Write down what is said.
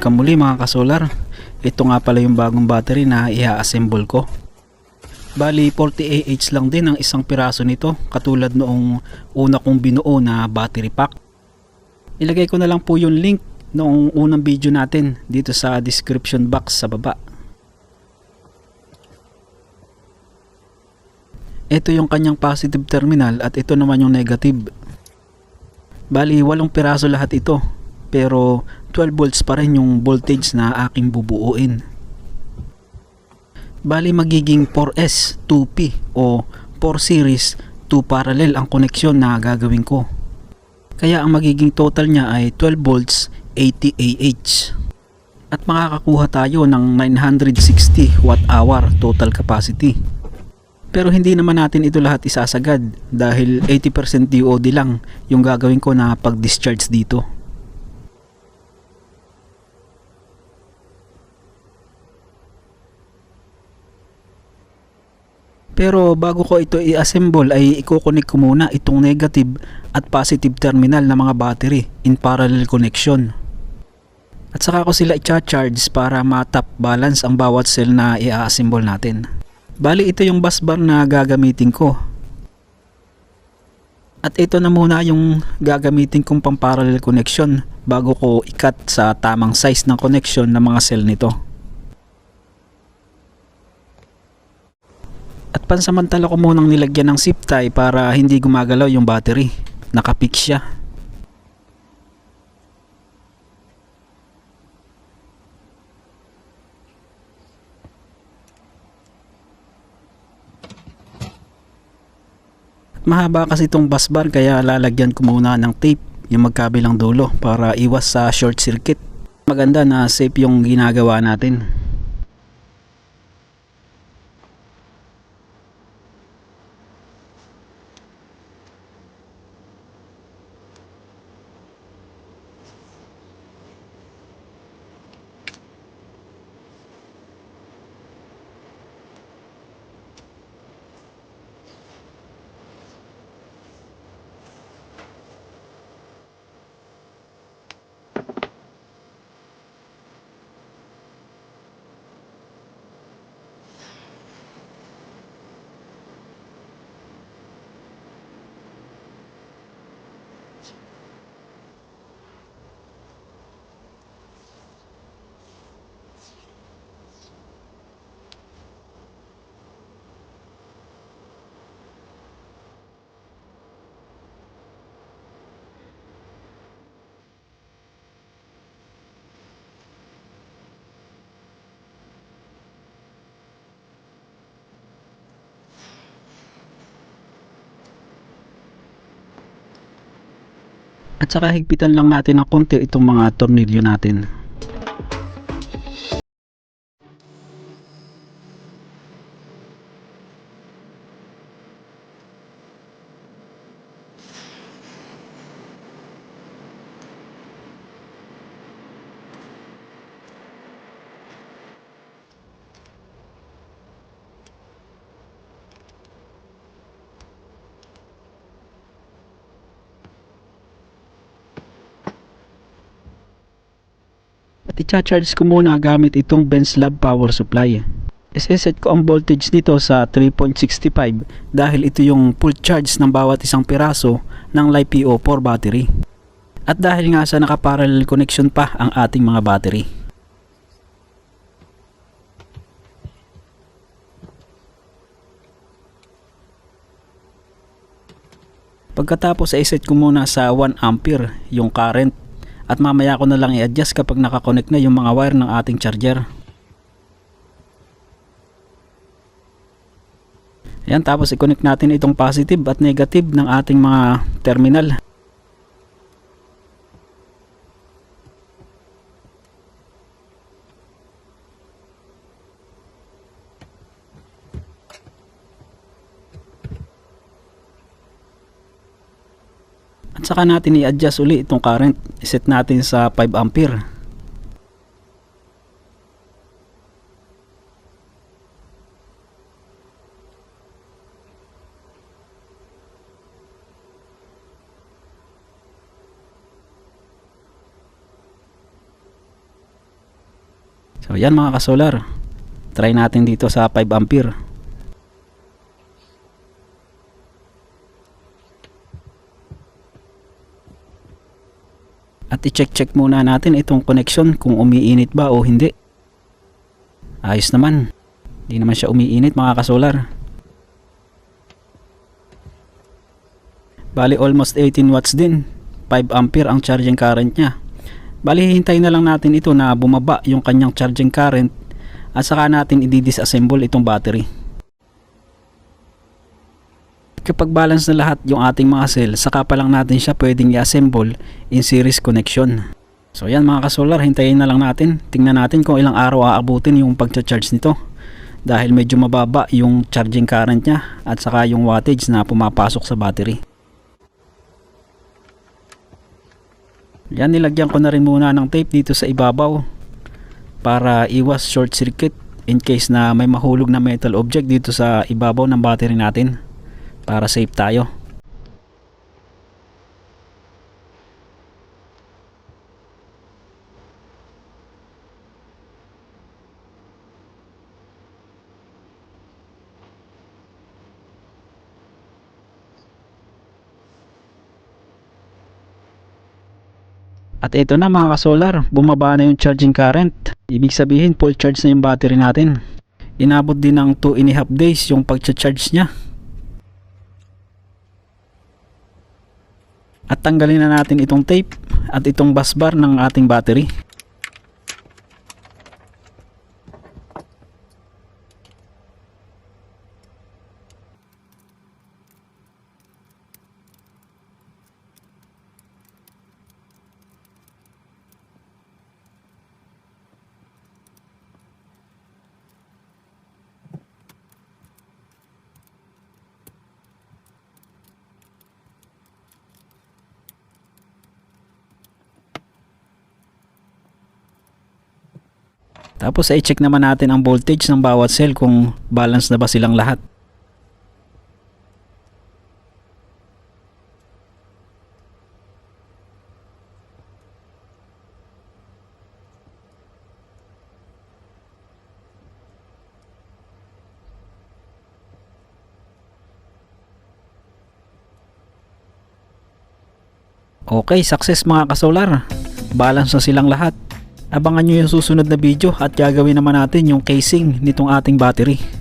Welcome muli mga kasolar. Ito nga pala yung bagong battery na i-assemble ko. Bali 40 Ah lang din ang isang piraso nito, katulad noong una kong binuo na battery pack. Ilagay ko na lang po yung link noong unang video natin dito sa description box sa baba. Ito yung kanyang positive terminal at ito naman yung negative. Bali 8 piraso lahat ito, pero 12 volts pa rin yung voltage na aking bubuuin. Bali magiging 4S 2P o 4 series 2 parallel ang koneksyon na gagawin ko. Kaya ang magiging total niya ay 12 volts 80 Ah. At makakakuha tayo ng 960 watt hour total capacity. Pero hindi naman natin ito lahat isasagad dahil 80% DOD lang yung gagawin ko na pag-discharge dito. Pero bago ko ito i-assemble ay i-connect ko muna itong negative at positive terminal ng mga battery in parallel connection. At saka ko sila i-charge para ma-top balance ang bawat cell na i-assemble natin. Bali ito yung bus bar na gagamitin ko. At ito na muna yung gagamitin kong pang parallel connection bago ko i-cut sa tamang size ng connection ng mga cell nito. At pansamantala ko munang nilagyan ng zip tie para hindi gumagalaw yung battery. Nakapik siya. At mahaba kasi itong bus bar kaya lalagyan ko muna ng tape yung magkabilang dulo para iwas sa short circuit. Maganda na safe yung ginagawa natin. At saka higpitan lang natin ng konti itong mga tornilyo natin. At i-charge ko muna gamit itong Benzlab power supply. Iseset ko ang voltage nito sa 3.65 dahil ito yung full charge ng bawat isang piraso ng LiPo4 battery. At dahil nga sa naka-parallel connection pa ang ating mga battery. Pagkatapos ay iset ko muna sa 1 ampere yung current. At mamaya ko na lang i-adjust kapag nakakonect na yung mga wire ng ating charger. Ayan, tapos i-connect natin itong positive at negative ng ating mga terminal. At saka natin i-adjust uli itong current. I-set natin sa 5 ampere. So yan mga kasolar, try natin dito sa 5 ampere. At i-check muna natin itong connection kung umiinit ba o hindi. Ayos naman, hindi naman siya umiinit mga kasolar. Bali almost 18 watts din, 5 ampere ang charging current nya. Bali hihintayin na lang natin ito na bumaba yung kanyang charging current at saka natin i-disassemble itong battery. Kapag balance na lahat yung ating mga cell, saka pa lang natin siya pwedeng i-assemble in series connection. So yan mga kasolar, hintayin na lang natin. Tingnan natin kung ilang araw aabutin yung pagcha-charge nito. Dahil medyo mababa yung charging current nya at saka yung wattage na pumapasok sa battery. Yan, nilagyan ko na rin muna ng tape dito sa ibabaw para iwas short circuit in case na may mahulog na metal object dito sa ibabaw ng battery natin. Para safe tayo. At ito na mga kasolar, bumaba na yung charging current. Ibig sabihin full charge na yung battery natin. Inabot din ng 2.5 days yung pagcha-charge nya. At tanggalin na natin itong tape at itong bus bar ng ating battery. Tapos i-check naman natin ang voltage ng bawat cell kung balance na ba silang lahat. Okay, success mga kasolar. Balance na silang lahat. Abangan nyo yung susunod na video at gagawin naman natin yung casing nitong ating battery.